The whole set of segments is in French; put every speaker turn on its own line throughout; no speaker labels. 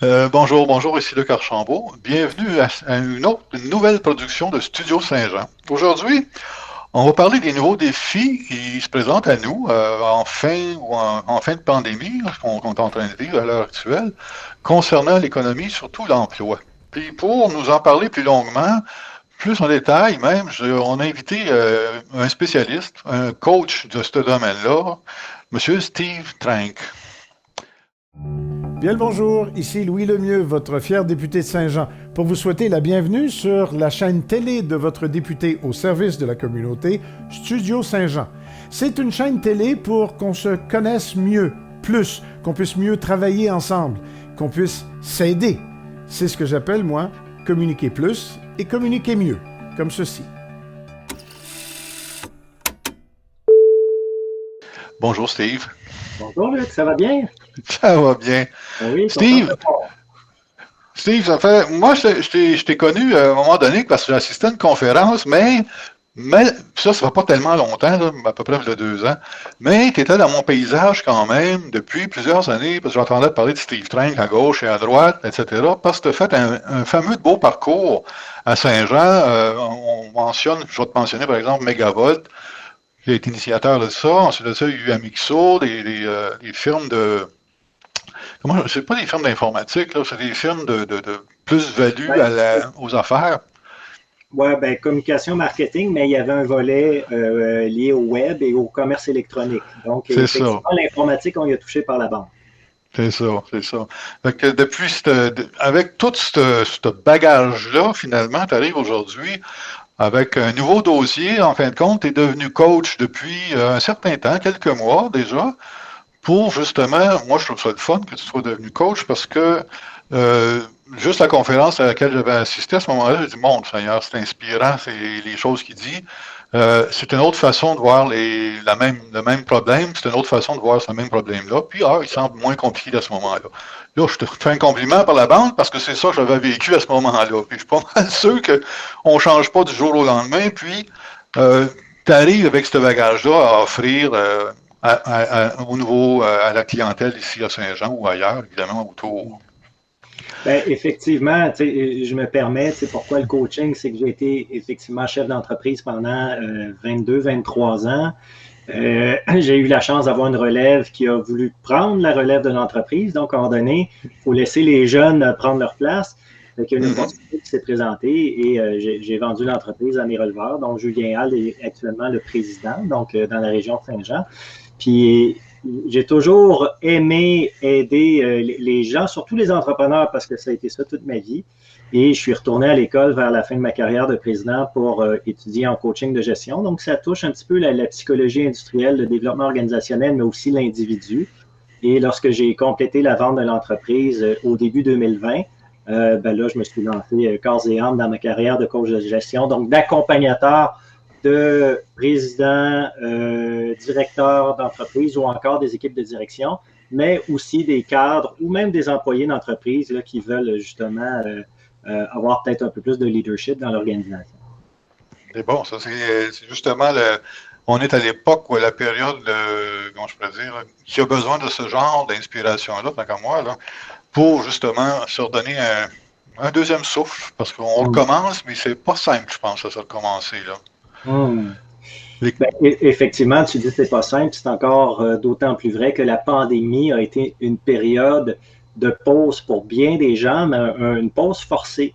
Bonjour, ici Luc Archambault. Bienvenue à une nouvelle production de Studio Saint-Jean. Aujourd'hui, on va parler des nouveaux défis qui se présentent à nous en fin ou en fin de pandémie, qu'on est en train de vivre à l'heure actuelle, concernant l'économie, surtout l'emploi. Puis pour nous en parler plus longuement, plus en détail même, on a invité un spécialiste, un coach de ce domaine-là, Monsieur Steve Trank.
Bien le bonjour, ici Louis Lemieux, votre fier député de Saint-Jean, pour vous souhaiter la bienvenue sur la chaîne télé de votre député au service de la communauté, Studio Saint-Jean. C'est une chaîne télé pour qu'on se connaisse mieux, plus, qu'on puisse mieux travailler ensemble, qu'on puisse s'aider. C'est ce que j'appelle, moi, communiquer plus et communiquer mieux, comme ceci.
Bonjour Steve.
Bonjour Luc, ça va bien?
Ça va bien.
Oui, content de
Steve,
te voir.
moi, je t'ai connu à un moment donné parce que j'ai assisté à une conférence, mais ça fait pas tellement longtemps, là, à peu près il y a 2 ans, mais tu étais dans mon paysage quand même depuis plusieurs années, parce que j'entendais parler de Steve Trank à gauche et à droite, etc., parce que tu as fait un fameux beau parcours à Saint-Jean. On mentionne, je vais te mentionner par exemple Megavolt, qui a été initiateur de ça. Ensuite de ça, il y a eu Amixo, des firmes de c'est pas des firmes d'informatique, là, c'est des firmes de plus-value
Ouais,
aux affaires.
ouais, ben, communication marketing, mais il y avait un volet lié au web et au commerce électronique. Donc,
C'est ça.
effectivement, l'informatique, on y a touché par la bande.
C'est ça, c'est ça. Fait que avec tout ce bagage-là, finalement, tu arrives aujourd'hui avec un nouveau dossier. En fin de compte, tu es devenu coach depuis un certain temps, quelques mois déjà, pour justement, moi je trouve ça le fun que tu sois devenu coach parce que euh, juste la conférence à laquelle j'avais assisté à ce moment-là, j'ai dit, mon Seigneur, c'est inspirant, c'est les choses qu'il dit. C'est une autre façon de voir le même problème, c'est une autre façon de voir ce même problème-là. Puis, il semble moins compliqué à ce moment-là. Là, je te fais un compliment par la bande parce que c'est ça que j'avais vécu à ce moment-là. Puis, je suis pas mal sûr qu'on ne change pas du jour au lendemain. Puis, tu arrives avec ce bagage-là à offrir au niveau à la clientèle ici à Saint-Jean ou ailleurs, évidemment, autour.
Ben, effectivement, tu sais, je me permets, tu sais, pourquoi le coaching, c'est que j'ai été effectivement chef d'entreprise pendant 23 ans. J'ai eu la chance d'avoir une relève qui a voulu prendre la relève de l'entreprise. Donc, à un moment donné, il faut laisser les jeunes prendre leur place. Donc, il y a une
Mhm.
opportunité qui s'est présentée et j'ai vendu l'entreprise à mes releveurs. Donc, Julien Hall est actuellement le président, donc dans la région de Saint-Jean. Puis, j'ai toujours aimé aider les gens, surtout les entrepreneurs, parce que ça a été ça toute ma vie. Et je suis retourné à l'école vers la fin de ma carrière de président pour étudier en coaching de gestion. Donc, ça touche un petit peu la psychologie industrielle, le développement organisationnel, mais aussi l'individu. Et lorsque j'ai complété la vente de l'entreprise au début 2020, ben là, je me suis lancé corps et âme dans ma carrière de coach de gestion, donc d'accompagnateur de présidents, directeurs d'entreprise ou encore des équipes de direction, mais aussi des cadres ou même des employés d'entreprise là, qui veulent justement avoir peut-être un peu plus de leadership dans l'organisation.
C'est bon, ça, c'est justement on est à l'époque ou à la période, comment je pourrais dire, qui a besoin de ce genre d'inspiration-là, tant qu'à moi, là, pour justement se redonner un deuxième souffle, parce qu'on
Hum,
recommence, mais c'est pas simple, je pense, à se recommencer, là.
hum.
Les-
Ben, effectivement, tu dis que c'est pas simple, c'est encore d'autant plus vrai que la pandémie a été une période de pause pour bien des gens, mais une pause forcée.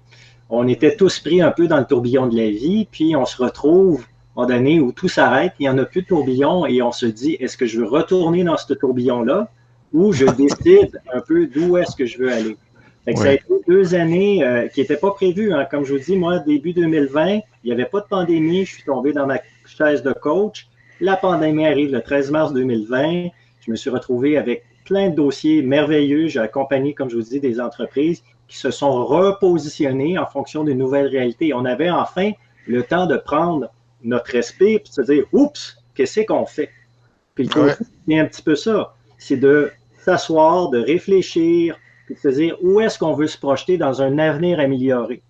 On était tous pris un peu dans le tourbillon de la vie, puis on se retrouve à un moment donné où tout s'arrête, il n'y en a plus de tourbillon et on se dit, est-ce que je veux retourner dans ce tourbillon-là ou je décide un peu d'où est-ce que je veux aller? Fait que ça a
Oui,
été 2 années qui n'étaient pas prévues. Hein. Comme je vous dis, moi, début 2020, il n'y avait pas de pandémie, je suis tombé dans ma chaise de coach. La pandémie arrive le 13 mars 2020. Je me suis retrouvé avec plein de dossiers merveilleux. J'ai accompagné, comme je vous dis, des entreprises qui se sont repositionnées en fonction d'une nouvelle réalité. On avait enfin le temps de prendre notre respect et de se dire, oups, qu'est-ce qu'on fait? Puis le
oui,
coaching, c'est un petit peu ça. C'est de s'asseoir, de réfléchir, puis de se dire où est-ce qu'on veut se projeter dans un avenir amélioré.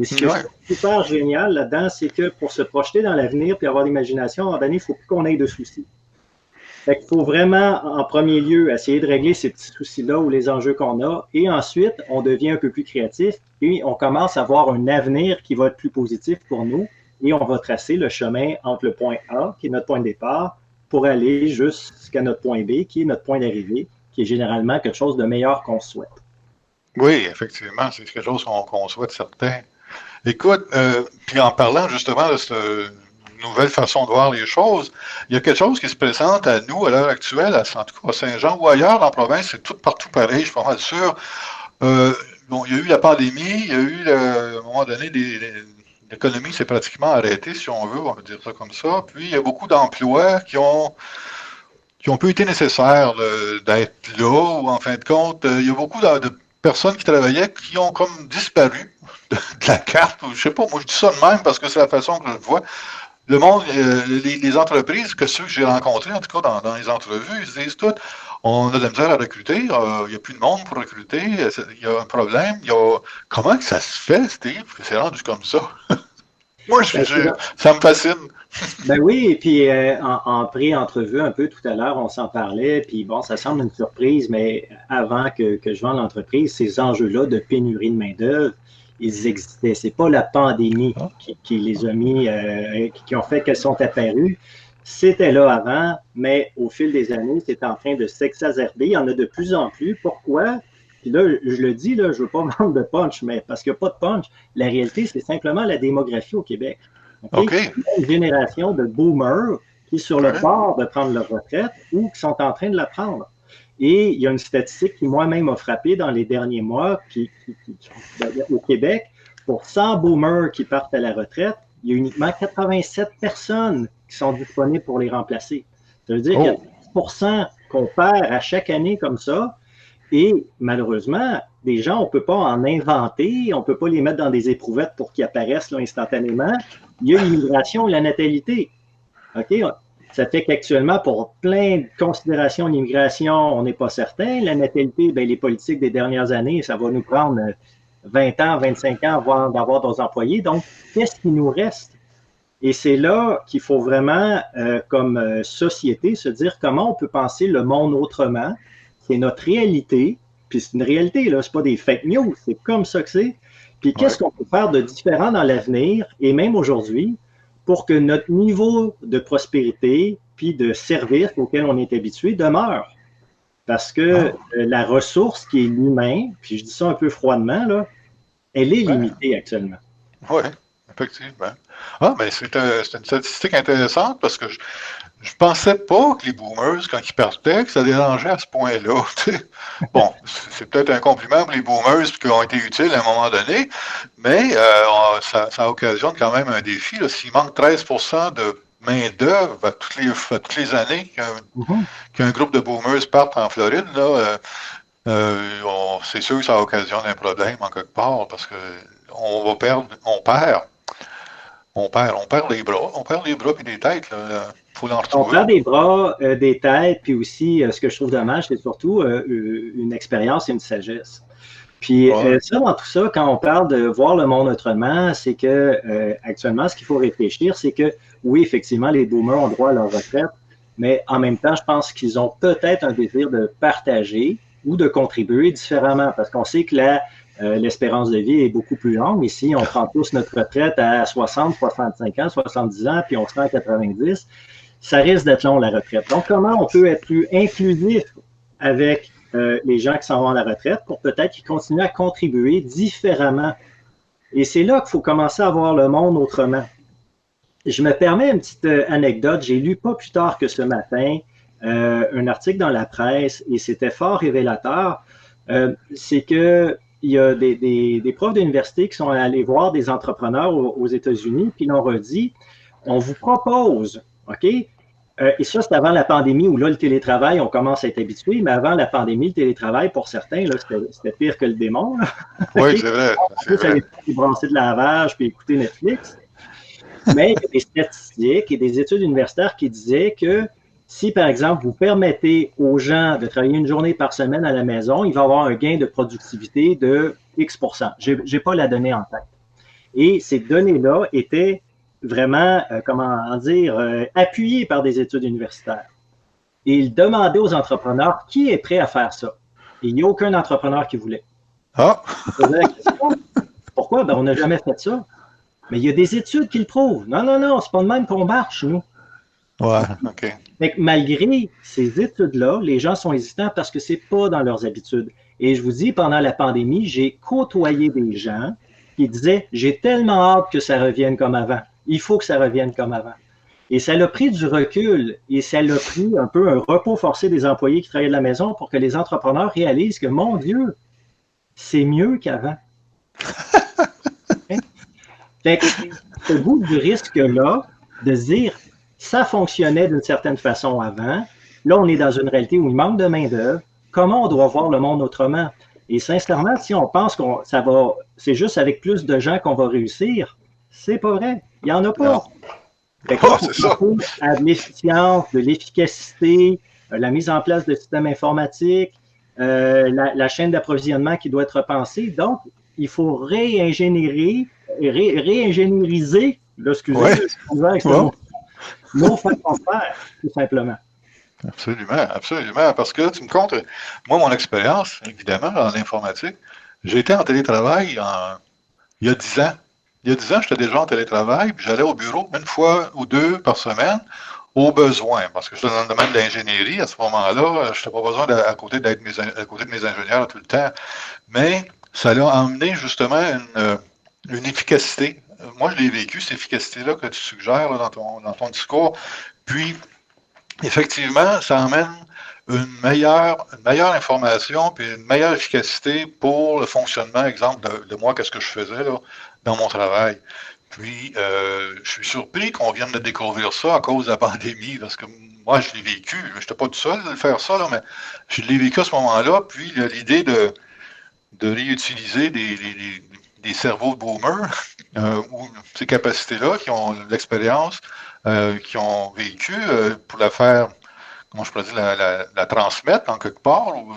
Et ce que je
oui.
trouve super génial là-dedans, c'est que pour se projeter dans l'avenir puis avoir l'imagination, à un moment donné, il ne faut plus qu'on ait de soucis. Fait qu'il faut vraiment, en premier lieu, essayer de régler ces petits soucis-là ou les enjeux qu'on a. Et ensuite, on devient un peu plus créatif et on commence à voir un avenir qui va être plus positif pour nous. Et on va tracer le chemin entre le point A, qui est notre point de départ, pour aller jusqu'à notre point B, qui est notre point d'arrivée, qui est généralement quelque chose de meilleur qu'on souhaite.
Oui, effectivement, c'est quelque chose qu'on souhaite certains. Écoute, puis en parlant justement de cette nouvelle façon de voir les choses, il y a quelque chose qui se présente à nous à l'heure actuelle, en tout cas à Saint-Jean ou ailleurs dans la province, c'est tout partout pareil, je suis pas mal sûr. Bon, il y a eu la pandémie, il y a eu, à un moment donné, l'économie s'est pratiquement arrêtée, si on veut, on va dire ça comme ça. Puis il y a beaucoup d'emplois qui ont peu été nécessaires d'être là, ou en fin de compte, il y a beaucoup de personnes qui travaillaient qui ont comme disparu de la carte, ou je sais pas, moi je dis ça de même parce que c'est la façon que je le vois. Le monde, les entreprises, que ceux que j'ai rencontrés, en tout cas dans les entrevues, ils se disent toutes, on a de la misère à recruter, il n'y a plus de monde pour recruter, il y a un problème, comment que ça se fait, Steve, que c'est rendu comme ça? Moi, ça me fascine.
Ben oui, et puis en pré-entrevue un peu tout à l'heure, on s'en parlait, puis bon, ça semble une surprise, mais avant que je vende l'entreprise, ces enjeux-là de pénurie de main-d'œuvre, ils existaient. C'est pas la pandémie qui les a mis, qui ont fait qu'elles sont apparues. C'était là avant, mais au fil des années, c'est en train de s'exacerber. Il y en a de plus en plus. Pourquoi? Puis là, je le dis, là, je ne veux pas vendre de punch, mais parce qu'il n'y a pas de punch. La réalité, c'est simplement la démographie au Québec. Okay? Il y a une génération de boomers qui est sur le bord de prendre leur retraite ou qui sont en train de la prendre. Et il y a une statistique qui moi-même m'a frappé dans les derniers mois au Québec. Pour 100 boomers qui partent à la retraite, il y a uniquement 87 personnes qui sont disponibles pour les remplacer. Ça veut dire qu'il y a 10% qu'on perd à chaque année comme ça. Et malheureusement, des gens, on ne peut pas en inventer, on ne peut pas les mettre dans des éprouvettes pour qu'ils apparaissent là, instantanément. Il y a l'immigration et la natalité. OK? Ça fait qu'actuellement, pour plein de considérations d'immigration, on n'est pas certain. La natalité, bien, les politiques des dernières années, ça va nous prendre 20 ans, 25 ans avant d'avoir nos employés. Donc, qu'est-ce qui nous reste? Et c'est là qu'il faut vraiment, comme société, se dire comment on peut penser le monde autrement. C'est notre réalité, puis c'est une réalité, là, c'est pas des fake news, c'est comme ça que c'est. Puis qu'est-ce qu'on peut faire de différent dans l'avenir, et même aujourd'hui, pour que notre niveau de prospérité puis de service auquel on est habitué demeure. Parce que la ressource qui est l'humain, puis je dis ça un peu froidement, là, elle est limitée actuellement.
Oui, effectivement. Ah, mais c'est une statistique intéressante parce que je pensais pas que les boomers, quand ils partaient, que ça dérangeait à ce point-là. Bon, c'est peut-être un compliment pour les boomers qui ont été utiles à un moment donné, mais ça occasionne quand même un défi. S'il manque 13% de main-d'œuvre à toutes les années qu'un groupe de boomers parte en Floride, là, c'est sûr que ça occasionne un problème en quelque part parce que on perd les bras. On perd les bras et des têtes. Là. Faut en retrouver.
On perd des bras, des têtes, puis aussi, ce que je trouve dommage, c'est surtout une expérience et une sagesse. Puis ça, dans tout ça, quand on parle de voir le monde autrement, c'est que actuellement, ce qu'il faut réfléchir, c'est que oui, effectivement, les boomers ont droit à leur retraite, mais en même temps, je pense qu'ils ont peut-être un désir de partager ou de contribuer différemment, parce qu'on sait que l'espérance de vie est beaucoup plus longue. Ici, on prend tous notre retraite à 60, 65 ans, 70 ans, puis on se rend à 90. Ça risque d'être long, la retraite. Donc, comment on peut être plus inclusif avec les gens qui s'en vont à la retraite pour peut-être qu'ils continuent à contribuer différemment? Et c'est là qu'il faut commencer à voir le monde autrement. Je me permets une petite anecdote. J'ai lu pas plus tard que ce matin un article dans la presse et c'était fort révélateur. C'est que il y a des profs d'université qui sont allés voir des entrepreneurs aux États-Unis, puis ils leur ont dit, on vous propose, OK? Et ça, c'est avant la pandémie où là, le télétravail, on commence à être habitué, mais avant la pandémie, le télétravail, pour certains, là, c'était pire que le démon. Là.
Oui, c'est vrai.
C'est vrai. Brasser de lavage puis écouter Netflix. Mais il y a des statistiques et des études universitaires qui disaient que si, par exemple, vous permettez aux gens de travailler une journée par semaine à la maison, il va y avoir un gain de productivité de X%. Je n'ai pas la donnée en tête. Et ces données-là étaient vraiment, appuyées par des études universitaires. et il demandait aux entrepreneurs qui est prêt à faire ça. Et il n'y a aucun entrepreneur qui voulait.
Ah!
Je posais la question, pourquoi? Ben, on n'a jamais fait ça. Mais il y a des études qui le prouvent. Non, non, non, c'est pas de même qu'on marche, nous.
Ouais, OK.
Fait que malgré ces études-là, les gens sont hésitants parce que c'est pas dans leurs habitudes. Et je vous dis, pendant la pandémie, j'ai côtoyé des gens qui disaient, j'ai tellement hâte que ça revienne comme avant. Il faut que ça revienne comme avant. Et ça l'a pris du recul et ça l'a pris un peu un repos forcé des employés qui travaillaient de la maison pour que les entrepreneurs réalisent que, mon Dieu, c'est mieux qu'avant. Fait que ce goût du risque-là, de se dire, ça fonctionnait d'une certaine façon avant, là, on est dans une réalité où il manque de main-d'œuvre. Comment on doit voir le monde autrement? Et sincèrement, si on pense c'est juste avec plus de gens qu'on va réussir, c'est pas vrai. Il n'y en a pas. Fait que
c'est ça.
à de l'efficience, de l'efficacité, la mise en place de systèmes informatiques, la chaîne d'approvisionnement qui doit être repensée. Donc, il faut réingénieriser, nos façons de faire, tout simplement.
Absolument, absolument. Parce que tu me comptes, moi, mon expérience, évidemment, en informatique, j'ai été en télétravail il y a 10 ans. Il y a 10 ans, j'étais déjà en télétravail, puis j'allais au bureau une fois ou deux par semaine, au besoin. Parce que j'étais dans le domaine de l'ingénierie, à ce moment-là, je n'avais pas besoin à côté de mes ingénieurs tout le temps. Mais ça l'a emmené justement une efficacité. Moi, je l'ai vécu, cette efficacité-là que tu suggères là, dans ton discours. Puis, effectivement, ça emmène une meilleure information puis une meilleure efficacité pour le fonctionnement, exemple, de moi, qu'est-ce que je faisais là, dans mon travail. Puis, je suis surpris qu'on vienne de découvrir ça à cause de la pandémie, parce que moi, je l'ai vécu. Je n'étais pas tout seul à faire ça, là, mais je l'ai vécu à ce moment-là. Puis, l'idée de réutiliser des cerveaux boomers ou ces capacités-là qui ont l'expérience, qui ont vécu pour la faire, comment je pourrais dire, la transmettre en quelque part ou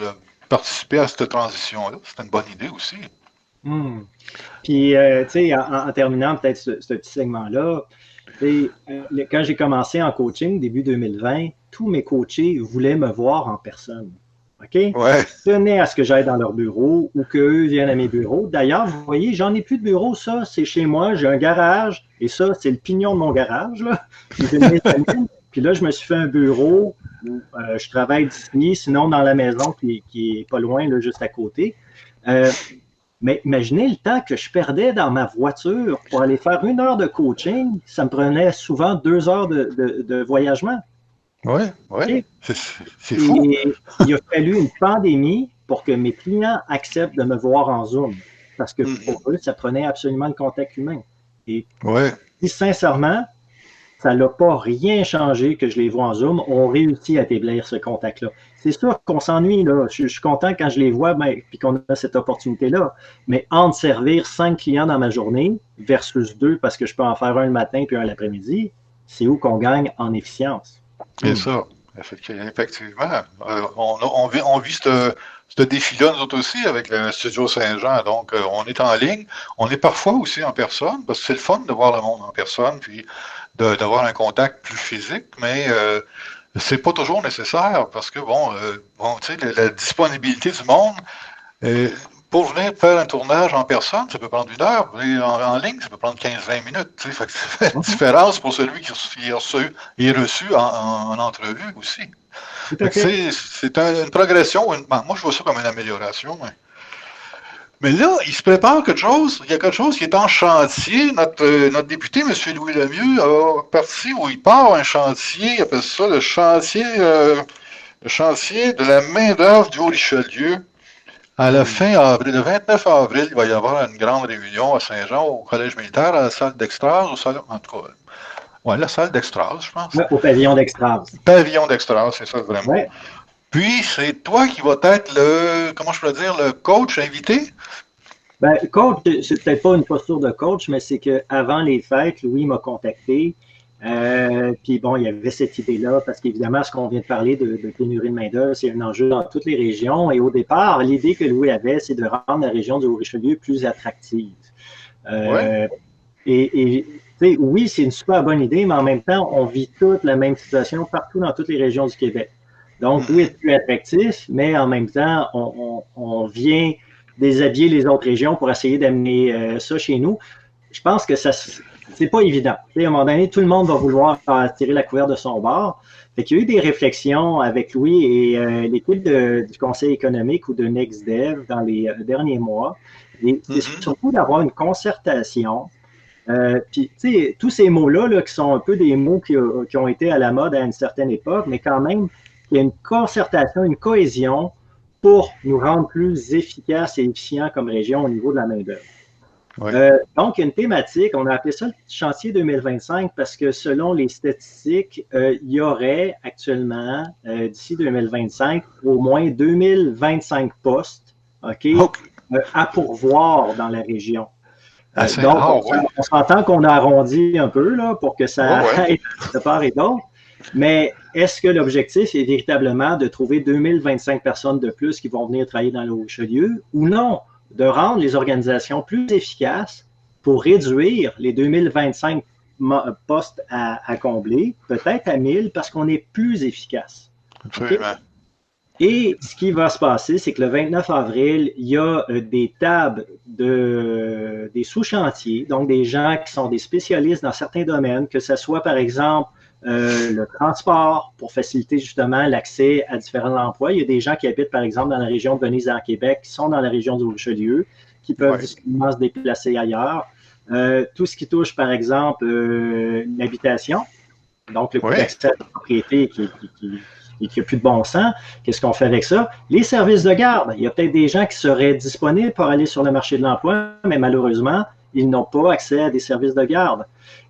participer à cette transition-là. C'est une bonne idée aussi.
Puis, tu sais, en terminant peut-être ce petit segment-là, quand j'ai commencé en coaching, début 2020, tous mes coachés voulaient me voir en personne. OK?
Ouais.
Ils tenaient à ce que j'aille dans leur bureau ou qu'eux viennent à mes bureaux. D'ailleurs, vous voyez, j'en ai plus de bureau. Ça, c'est chez moi. J'ai un garage. Et ça, c'est le pignon de mon garage. Là. Puis là, je me suis fait un bureau où je travaille d'ici, sinon dans la maison qui est pas loin, là, juste à côté. Mais imaginez le temps que je perdais dans ma voiture pour aller faire 1 heure de coaching. Ça me prenait souvent 2 heures de voyagement.
Oui, oui. C'est fou.
Et il a fallu une pandémie pour que mes clients acceptent de me voir en Zoom. Parce que pour eux, ça prenait absolument le contact humain. Et sincèrement, ça n'a pas rien changé que je les vois en Zoom. On réussit à établir ce contact-là. C'est sûr qu'on s'ennuie, là. Je suis content quand je les vois, puis qu'on a cette opportunité-là. Mais entre servir 5 clients dans ma journée versus 2 parce que je peux en faire un le matin puis un l'après-midi, c'est où qu'on gagne en efficience.
C'est ça, effectivement. On vit ce défi-là, nous autres aussi, avec le Studio Saint-Jean. Donc, on est en ligne. On est parfois aussi en personne, parce que c'est le fun de voir le monde en personne, puis d'avoir un contact plus physique, mais c'est pas toujours nécessaire, parce que, tu sais, la disponibilité du monde, pour venir faire un tournage en personne, ça peut prendre 1 heure. En ligne, ça peut prendre 15-20 minutes. Fait que ça fait une différence pour celui qui est reçu en entrevue aussi. C'est une progression. Moi, je vois ça comme une amélioration. Mais là, il se prépare quelque chose. Il y a quelque chose qui est en chantier. Notre député, M. Louis Lemieux, a parti où il part un chantier. Il appelle ça le chantier de la main-d'œuvre du Haut-Richelieu. À la fin avril, le 29 avril, il va y avoir une grande réunion à Saint-Jean, au Collège militaire, à la salle d'Extase, en tout cas, la salle d'Extase, je pense.
Oui, au pavillon d'Extase.
Pavillon d'Extase, c'est ça vraiment.
Ouais.
Puis, c'est toi qui vas être le coach invité?
Coach, c'est peut-être pas une posture de coach, mais c'est qu'avant les fêtes, Louis m'a contacté. Puis bon, il y avait cette idée-là, parce qu'évidemment, ce qu'on vient de parler de pénurie de main-d'œuvre, c'est un enjeu dans toutes les régions. Et au départ, l'idée que Louis avait, c'est de rendre la région du Haut-Richelieu plus attractive. Et oui, c'est une super bonne idée, mais en même temps, on vit toute la même situation partout dans toutes les régions du Québec. Donc, oui, c'est plus attractif, mais en même temps, on vient déshabiller les autres régions pour essayer d'amener ça chez nous. Je pense que ça, c'est pas évident. À un moment donné, tout le monde va vouloir tirer la couverture de son bord. Fait qu'il y a eu des réflexions avec Louis et l'équipe du Conseil économique ou de NextDev dans les derniers mois. Et c'est surtout d'avoir une concertation. Puis, tu sais, tous ces mots-là, là, qui sont un peu des mots qui ont été à la mode à une certaine époque, mais quand même, il y a une concertation, une cohésion pour nous rendre plus efficaces et efficients comme région au niveau de la main-d'œuvre.
Oui.
Donc, il y a une thématique, on a appelé ça le chantier 2025 parce que selon les statistiques, il y aurait actuellement, d'ici 2025, au moins 2025 postes à pourvoir dans la région. Donc, on s'entend qu'on a arrondi un peu là, pour que ça aille de part et d'autre. Mais est-ce que l'objectif est véritablement de trouver 2025 personnes de plus qui vont venir travailler dans le Haut-Richelieu ou non? De rendre les organisations plus efficaces pour réduire les 2025 postes à combler, peut-être à 1000, parce qu'on est plus efficace.
Absolument.
Okay? Et ce qui va se passer, c'est que le 29 avril, il y a des tables des sous-chantiers, donc des gens qui sont des spécialistes dans certains domaines, que ce soit par exemple le transport pour faciliter justement l'accès à différents emplois. Il y a des gens qui habitent par exemple dans la région de Venise en Québec, qui sont dans la région du Richelieu, qui peuvent difficilement se déplacer ailleurs. Tout ce qui touche par exemple l'habitation, donc le coût d'accès à la propriété qui n'a plus de bon sens. Qu'est-ce qu'on fait avec ça? Les services de garde. Il y a peut-être des gens qui seraient disponibles pour aller sur le marché de l'emploi, mais malheureusement, ils n'ont pas accès à des services de garde.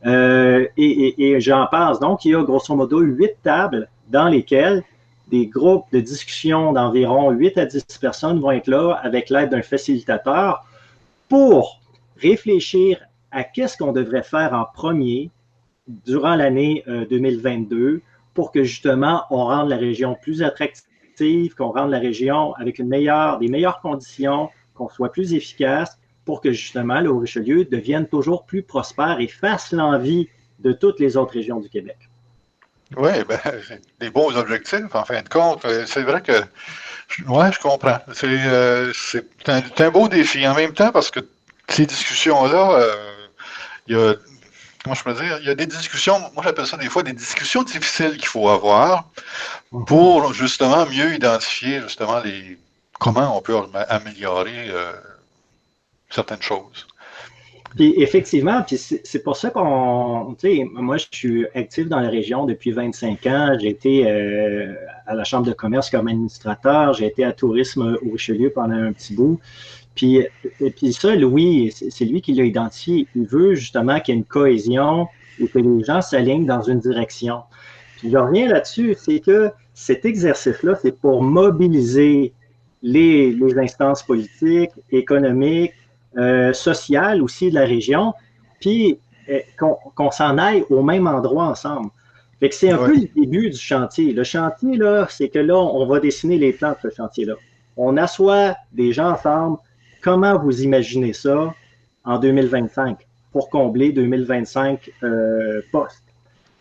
Et j'en passe. Donc, il y a grosso modo 8 tables dans lesquelles des groupes de discussion d'environ 8 à 10 personnes vont être là avec l'aide d'un facilitateur pour réfléchir à qu'est-ce qu'on devrait faire en premier durant l'année 2022 pour que justement on rende la région plus attractive, qu'on rende la région avec des meilleures conditions, qu'on soit plus efficace pour que justement le Haut-Richelieu devienne toujours plus prospère et fasse l'envie de toutes les autres régions du Québec.
Oui, ben, des bons objectifs, en fin de compte. C'est vrai que, je comprends. C'est un beau défi en même temps parce que ces discussions-là, il y a, comment je peux dire, il y a des discussions, moi j'appelle ça des fois des discussions difficiles qu'il faut avoir pour justement mieux identifier justement comment on peut améliorer certaines choses.
Puis effectivement, puis c'est pour ça moi je suis actif dans la région depuis 25 ans. J'ai été à la Chambre de commerce comme administrateur, j'ai été à Tourisme au Richelieu pendant un petit bout. Puis ça, Louis, c'est lui qui l'a identifié. Il veut justement qu'il y ait une cohésion et que les gens s'alignent dans une direction. Puis je reviens là-dessus, c'est que cet exercice-là, c'est pour mobiliser les instances politiques, économiques, sociales aussi de la région, puis qu'on s'en aille au même endroit ensemble. Fait que c'est un peu le début du chantier. Le chantier, là, c'est que là, on va dessiner les plans de ce chantier-là. On assoit des gens ensemble. Comment vous imaginez ça en 2025 pour combler 2025 postes?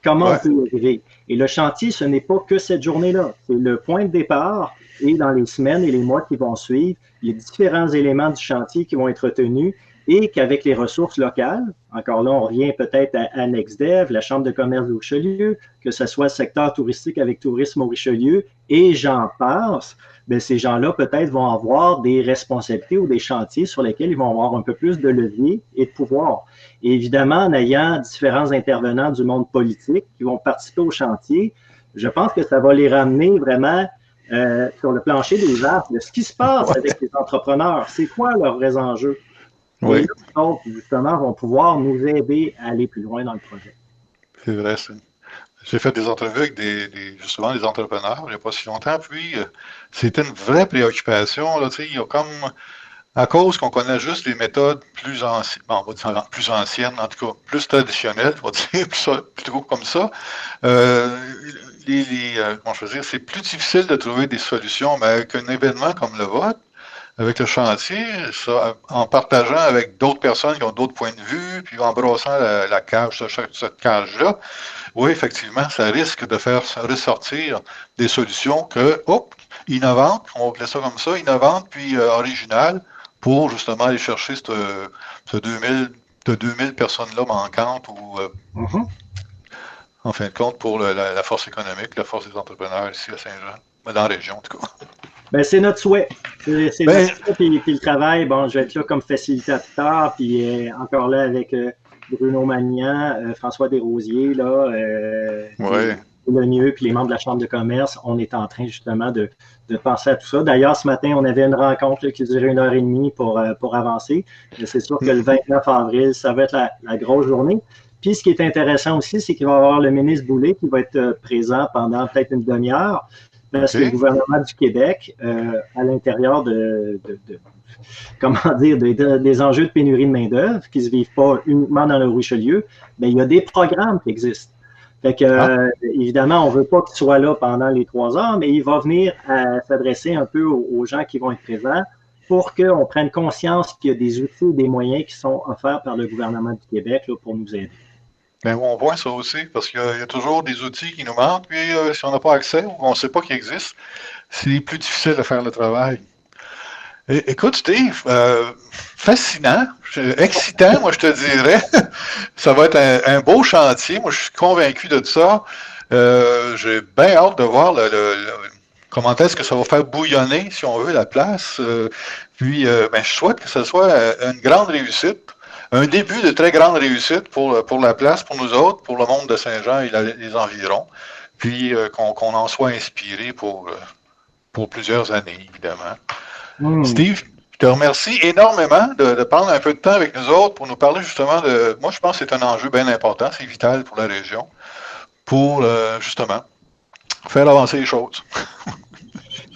Comment on peut y arriver? Et le chantier, ce n'est pas que cette journée-là. C'est le point de départ et dans les semaines et les mois qui vont suivre, il y a différents éléments du chantier qui vont être retenus et qu'avec les ressources locales, encore là, on revient peut-être à NextDev, la Chambre de commerce du Richelieu, que ce soit le secteur touristique avec Tourisme au Richelieu et j'en passe, bien, ces gens-là peut-être vont avoir des responsabilités ou des chantiers sur lesquels ils vont avoir un peu plus de levier et de pouvoir. Et évidemment, en ayant différents intervenants du monde politique qui vont participer au chantier, je pense que ça va les ramener vraiment sur le plancher des arts, de ce qui se passe avec les entrepreneurs, c'est quoi leurs vrais enjeux. Et les autres, justement, vont pouvoir nous aider à aller plus loin dans le projet.
C'est vrai, ça. J'ai fait des entrevues avec justement des entrepreneurs il n'y a pas si longtemps, puis c'était une vraie préoccupation. Là, il y a comme, à cause qu'on connaît juste les méthodes plus anciennes, bon, on va dire plus anciennes, en tout cas plus traditionnelles, on va dire plutôt comme ça, comment je veux dire, c'est plus difficile de trouver des solutions, mais avec un événement comme le vote, avec le chantier, ça, en partageant avec d'autres personnes qui ont d'autres points de vue, puis en brossant la cage, cette cage-là, oui, effectivement, ça risque de faire ressortir des solutions innovantes, on va appeler ça comme ça, innovantes, puis originales, pour justement aller chercher ce 2000 personnes-là manquantes ou
Mhm.
en fin de compte, pour la force économique, la force des entrepreneurs ici à Saint-Jean, dans la région en tout cas.
Ben, c'est notre souhait. C'est notre
Ben,
souhait. Puis le travail, bon, je vais être là comme facilitateur, puis encore là avec Bruno Magnan, François Desrosiers, là,
ouais.
le mieux, puis les membres de la Chambre de commerce, on est en train justement de penser à tout ça. D'ailleurs, ce matin, on avait une rencontre là, qui durait 1 heure et demie pour avancer. Mais c'est sûr que le 29 avril, ça va être la grosse journée. Puis ce qui est intéressant aussi, c'est qu'il va y avoir le ministre Boulay qui va être présent pendant peut-être une demi-heure, parce que le
OK.
gouvernement du Québec, à l'intérieur comment dire, des enjeux de pénurie de main-d'œuvre qui ne se vivent pas uniquement dans le Richelieu, bien, il y a des programmes qui existent. Fait que,
Ah,
évidemment, on ne veut pas qu'il soit là pendant les 3 heures, mais il va venir s'adresser un peu aux gens qui vont être présents pour qu'on prenne conscience qu'il y a des outils et des moyens qui sont offerts par le gouvernement du Québec là, pour nous aider.
ben, on voit ça aussi, parce qu'il y a toujours des outils qui nous manquent, puis si on n'a pas accès ou on ne sait pas qu'ils existent, c'est plus difficile de faire le travail. Écoute, Steve, fascinant, excitant, moi je te dirais. Ça va être un beau chantier. Moi, je suis convaincu de ça. J'ai bien hâte de voir comment est-ce que ça va faire bouillonner, si on veut, la place. Puis, ben, je souhaite que ce soit une grande réussite, un début de très grande réussite pour la place, pour nous autres, pour le monde de Saint-Jean et les environs. Puis, qu'on en soit inspiré pour plusieurs années, évidemment. Steve, je te remercie énormément de prendre un peu de temps avec nous autres pour nous parler justement de. Moi, je pense que c'est un enjeu bien important, c'est vital pour la région, pour justement faire avancer les choses.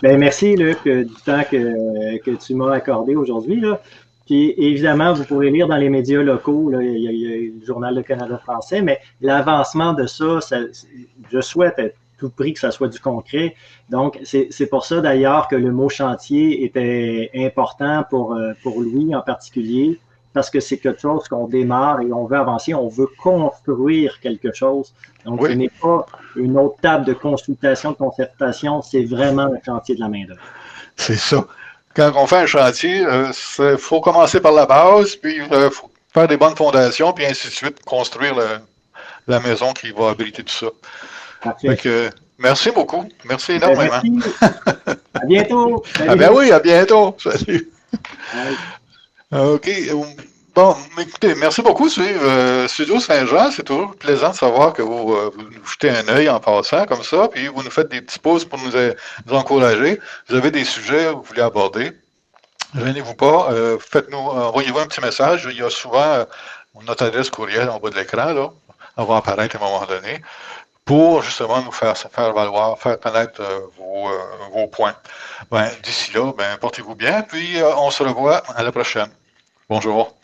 Ben, merci, Luc, du temps que tu m'as accordé aujourd'hui. Là. Puis, évidemment, vous pourrez lire dans les médias locaux, là, il y a le Journal de Canada français, mais l'avancement de ça, je souhaite à tout prix que ça soit du concret. Donc, c'est pour ça d'ailleurs que le mot chantier était important pour Louis en particulier, parce que c'est quelque chose qu'on démarre et on veut avancer, on veut construire quelque chose. Donc, ce
Oui,
n'est pas une autre table de consultation, de concertation, c'est vraiment le chantier de la main-d'œuvre.
c'est ça. Quand on fait un chantier, il faut commencer par la base, puis il faut faire des bonnes fondations, puis ainsi de suite, construire la maison qui va abriter tout ça. Fait
Parfait.
que, merci beaucoup. Merci
Ben,
énormément.
merci. À bientôt.
Ah ben
Salut.
oui, à bientôt. Salut.
Bye.
OK. Bon, écoutez, merci beaucoup, Steve. Studio Saint-Jean, c'est toujours plaisant de savoir que vous nous jetez un œil en passant comme ça, puis vous nous faites des petits pauses pour nous encourager. Vous avez des sujets que vous voulez aborder. Gênez-vous pas. Faites-nous, envoyez-vous un petit message. Il y a souvent notre adresse courriel en bas de l'écran, là. Elle va apparaître à un moment donné, pour justement nous faire valoir, faire connaître vos points. Ben, d'ici là, ben, portez-vous bien, puis on se revoit à la prochaine. Bonjour.